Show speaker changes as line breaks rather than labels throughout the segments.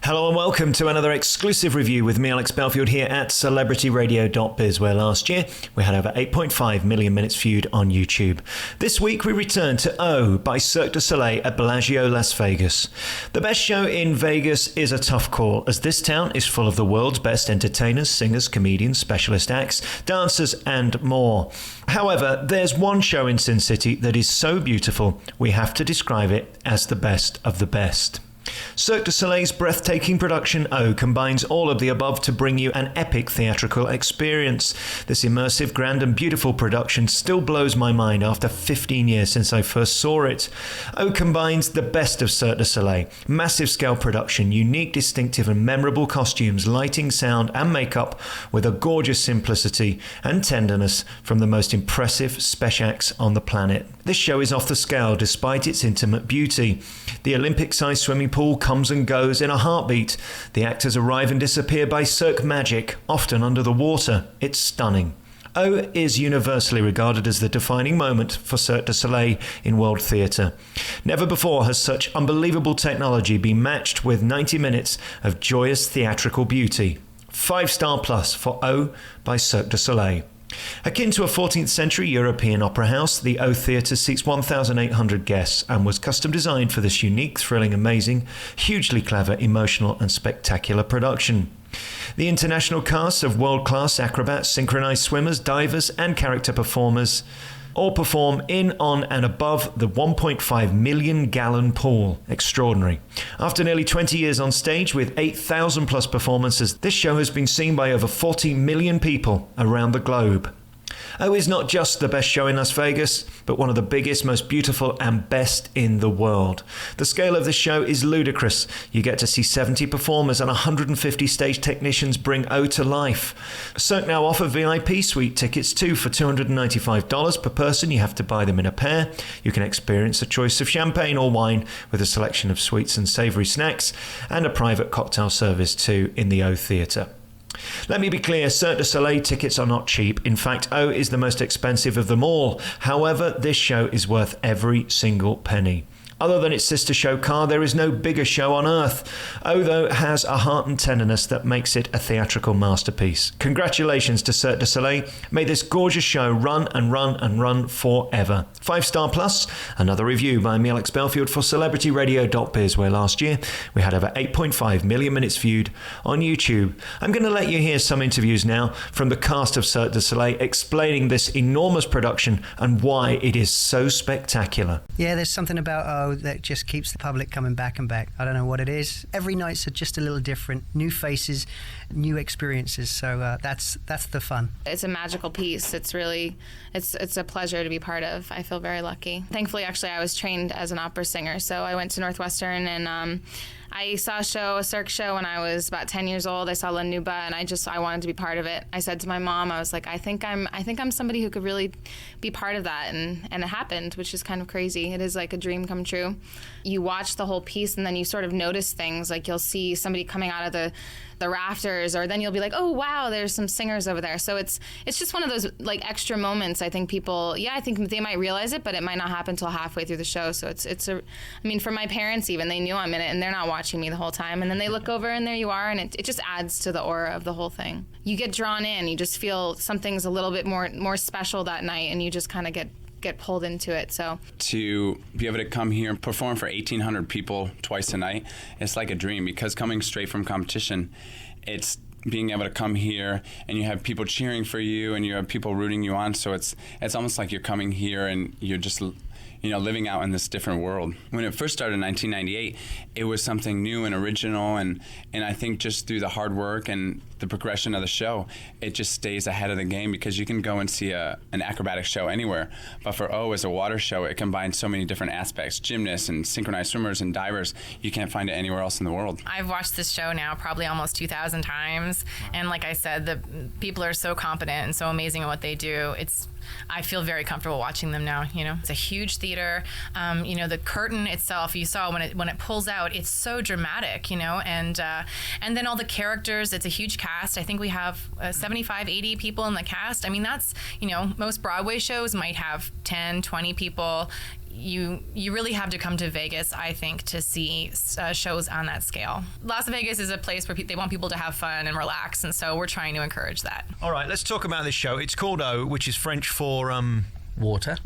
Hello and welcome to another exclusive review with me, Alex Belfield, here at celebrityradio.biz, where last year we had over 8.5 million minutes viewed on YouTube. This week we return to O by Cirque Du Soleil at Bellagio, Las Vegas. The best show in Vegas is a tough call, as this town is full of the world's best entertainers, singers, comedians, specialist acts, dancers and more. However, there's one show in Sin City that is so beautiful we have to describe it as the best of the best. Cirque du Soleil's breathtaking production O combines all of the above to bring you an epic theatrical experience. This immersive, grand and beautiful production still blows my mind after 15 years since I first saw it. O combines the best of Cirque du Soleil, massive scale production, unique, distinctive and memorable costumes, lighting, sound and makeup, with a gorgeous simplicity and tenderness from the most impressive special acts on the planet. This show is off the scale despite its intimate beauty. The Olympic-sized swimming pool comes and goes in a heartbeat. The actors arrive and disappear by Cirque magic, often under the water. It's stunning. O is universally regarded as the defining moment for Cirque du Soleil in world theatre. Never before has such unbelievable technology been matched with 90 minutes of joyous theatrical beauty. 5-star plus for O by Cirque du Soleil. Akin to a 14th century European opera house, the O Theatre seats 1,800 guests and was custom designed for this unique, thrilling, amazing, hugely clever, emotional and spectacular production. The international cast of world-class acrobats, synchronized swimmers, divers and character performers all perform in, on and above the 1.5 million gallon pool. Extraordinary. After nearly 20 years on stage with 8,000 plus performances, this show has been seen by over 40 million people around the globe. O is not just the best show in Las Vegas, but one of the biggest, most beautiful and best in the world. The scale of this show is ludicrous. You get to see 70 performers and 150 stage technicians bring O to life. Cirque now offer VIP suite tickets too for $295 per person. You have to buy them in a pair. You can experience a choice of champagne or wine with a selection of sweets and savoury snacks and a private cocktail service too in the O Theatre. Let me be clear, Cirque du Soleil tickets are not cheap. In fact, O is the most expensive of them all. However, this show is worth every single penny. Other than its sister show Car, there is no bigger show on earth. O, though, has a heart and tenderness that makes it a theatrical masterpiece. Congratulations to Cirque du Soleil. May this gorgeous show run and run and run forever. 5-star plus, another review by me, Alex Belfield, for celebrityradio.biz, where last year we had over 8.5 million minutes viewed on YouTube. I'm going to let you hear some interviews now from the cast of Cirque du Soleil explaining this enormous production and why it is so spectacular.
Yeah, there's something about that just keeps the public coming back and back. I don't know what it is. Every night's just a little different. New faces, new experiences. So that's the fun. It's
a magical piece. It's a pleasure to be part of. I feel very lucky. Thankfully, actually, I was trained as an opera singer. So I went to Northwestern and I saw a Cirque show when I was about 10 years old. I saw La Nuba and I wanted to be part of it. I said to my mom, I was like, I think I'm somebody who could really be part of that, and it happened, which is kind of crazy. It is like a dream come true. You watch the whole piece and then you sort of notice things, like you'll see somebody coming out of the rafters, or then you'll be like, oh wow, there's some singers over there. So it's just one of those like extra moments. I think I think they might realize it, but it might not happen until halfway through the show. So I mean, for my parents even, they knew I'm in it and they're not watching me the whole time, and then they look over and there you are, and it just adds to the aura of the whole thing. You get drawn in, you just feel something's a little bit more special that night, and you just kind of get pulled into it. So
to be able to come here and perform for 1,800 people twice a night, it's like a dream, because coming straight from competition, it's being able to come here and you have people cheering for you and you have people rooting you on. So it's almost like you're coming here and you're just living out in this different world. When it first started in 1998, it was something new and original, and I think just through the hard work and the progression of the show, it just stays ahead of the game, because you can go and see an acrobatic show anywhere, but for O as a water show, it combines so many different aspects, gymnasts and synchronized swimmers and divers. You can't find it anywhere else in the world.
I've watched this show now probably almost 2,000 times, and like I said, the people are so competent and so amazing at what they do. I feel very comfortable watching them now. It's a huge theater. The curtain itself, you saw when it pulls out, it's so dramatic. And then all the characters. It's a huge cast. I think we have 75, 80 people in the cast. I mean, that's most Broadway shows might have 10, 20 people. you really have to come to Vegas, I think, to see shows on that scale. Las Vegas is a place where they want people to have fun and relax, and so we're trying to encourage that.
All right, let's talk about this show. It's called O, which is French for
Water.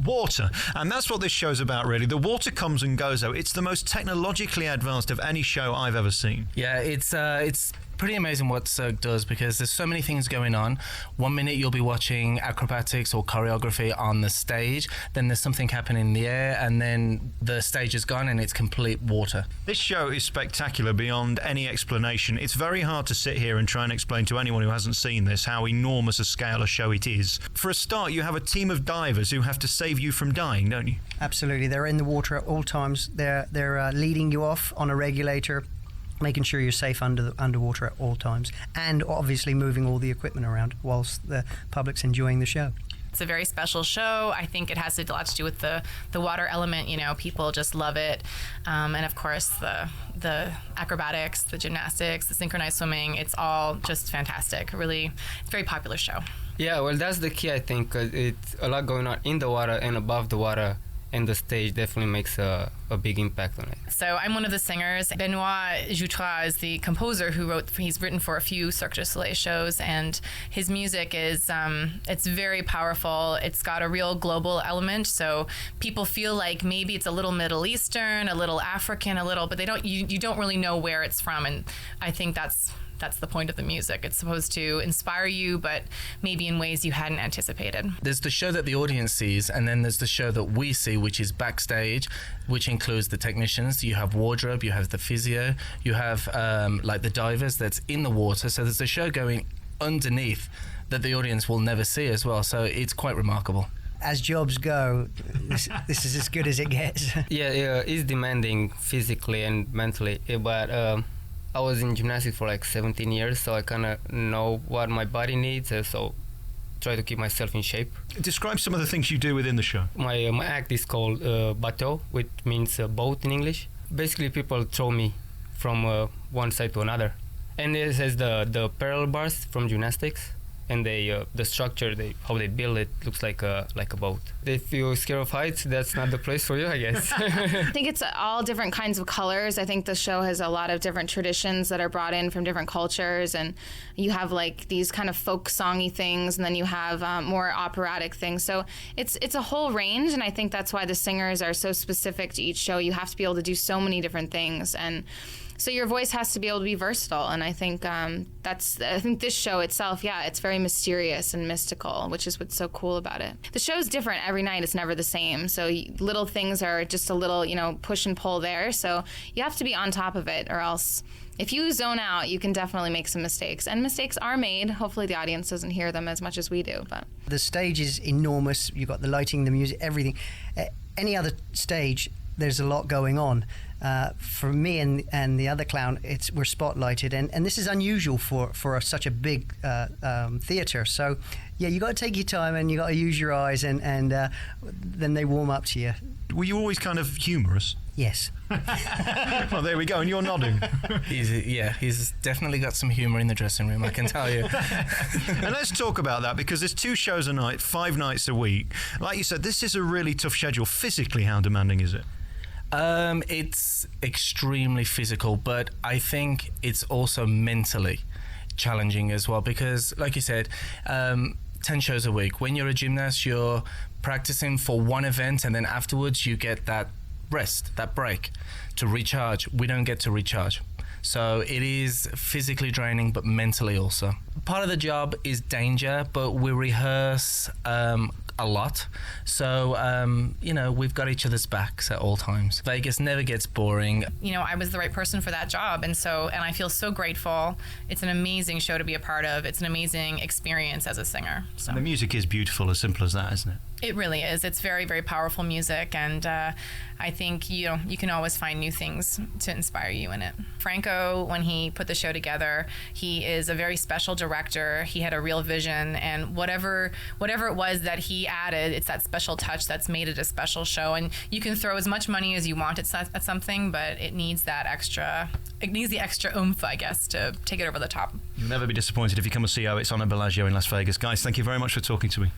And that's what this show's about, really. The water comes and goes, though. It's the most technologically advanced of any show I've ever seen.
Yeah, it's pretty amazing what Cirque does, because there's so many things going on. One minute you'll be watching acrobatics or choreography on the stage, then there's something happening in the air, and then the stage is gone and it's complete water.
This show is spectacular beyond any explanation. It's very hard to sit here and try and explain to anyone who hasn't seen this how enormous a scale a show it is. For a start, you have a team of divers who have to save you from dying, don't you?
Absolutely. They're in the water at all times. They're leading you off on a regulator, making sure you're safe underwater at all times, and obviously moving all the equipment around whilst the public's enjoying the show.
It's a very special show. I think it has a lot to do with the water element. People just love it, and of course the acrobatics, the gymnastics, the synchronized swimming. It's all just fantastic. Really, it's a very popular show.
Yeah, well, that's the key, I think, 'cause it's a lot going on in the water and above the water. And the stage definitely makes a big impact on it.
So I'm one of the singers. Benoit Jutras is the composer he's written for a few Cirque du Soleil shows, and his music is, it's very powerful. It's got a real global element, so people feel like maybe it's a little Middle Eastern, a little African, but you don't really know where it's from, and I think that's the point of the music. It's supposed to inspire you, but maybe in ways you hadn't anticipated.
There's the show that the audience sees, and then there's the show that we see, which is backstage, which includes the technicians. You have wardrobe, you have the physio, you have like the divers that's in the water. So there's a show going underneath that the audience will never see as well. So it's quite remarkable.
As jobs go, this is as good as it gets.
Yeah, it's demanding physically and mentally, but I was in gymnastics for like 17 years, so I kind of know what my body needs, so try to keep myself in shape.
Describe some of the things you do within the show.
My act is called bateau, which means boat in English. Basically, people throw me from one side to another. And it has the parallel bars from gymnastics, and the structure, how they build it, looks like a boat. If you're scared of heights, that's not the place for you, I guess.
I think it's all different kinds of colors. I think the show has a lot of different traditions that are brought in from different cultures, and you have like these kind of folk songy things, and then you have more operatic things. So it's a whole range, and I think that's why the singers are so specific to each show. You have to be able to do so many different things, and so your voice has to be able to be versatile, and I think I think this show itself, it's very mysterious and mystical, which is what's so cool about it. The show's different every night; it's never the same. So little things are just a little, push and pull there. So you have to be on top of it, or else if you zone out, you can definitely make some mistakes. And mistakes are made. Hopefully, the audience doesn't hear them as much as we do. But
the stage is enormous. You've got the lighting, the music, everything. Any other stage, there's a lot going on. For me and the other clown, we're spotlighted, and this is unusual for such a big theatre. So, you got to take your time and you got to use your eyes, and then they warm up to you.
Were you always kind of humorous?
Yes.
Well, there we go, and you're nodding.
He's definitely got some humour in the dressing room, I can tell you.
And let's talk about that, because there's 2 shows a night, 5 nights a week. Like you said, this is a really tough schedule. Physically, how demanding is it?
It's extremely physical, but I think it's also mentally challenging as well, because like you said, 10 shows a week. When you're a gymnast, you're practicing for one event, and then afterwards you get that rest, that break to recharge. We don't get to recharge. So it is physically draining, but mentally also. Part of the job is danger, but we rehearse a lot. So, we've got each other's backs at all times. Vegas never gets boring.
I was the right person for that job, and I feel so grateful. It's an amazing show to be a part of. It's an amazing experience as a singer. So.
And the music is beautiful, as simple as that, isn't it?
It really is. It's very, very powerful music, and I think you can always find new things to inspire you in it. Franco, when he put the show together, he is a very special director. He had a real vision, and whatever it was that he added, it's that special touch that's made it a special show. And you can throw as much money as you want at something, but it needs the extra oomph, I guess, to take it over the top.
You'll never be disappointed if you come and see how it's on at Bellagio in Las Vegas. Guys, thank you very much for talking to me.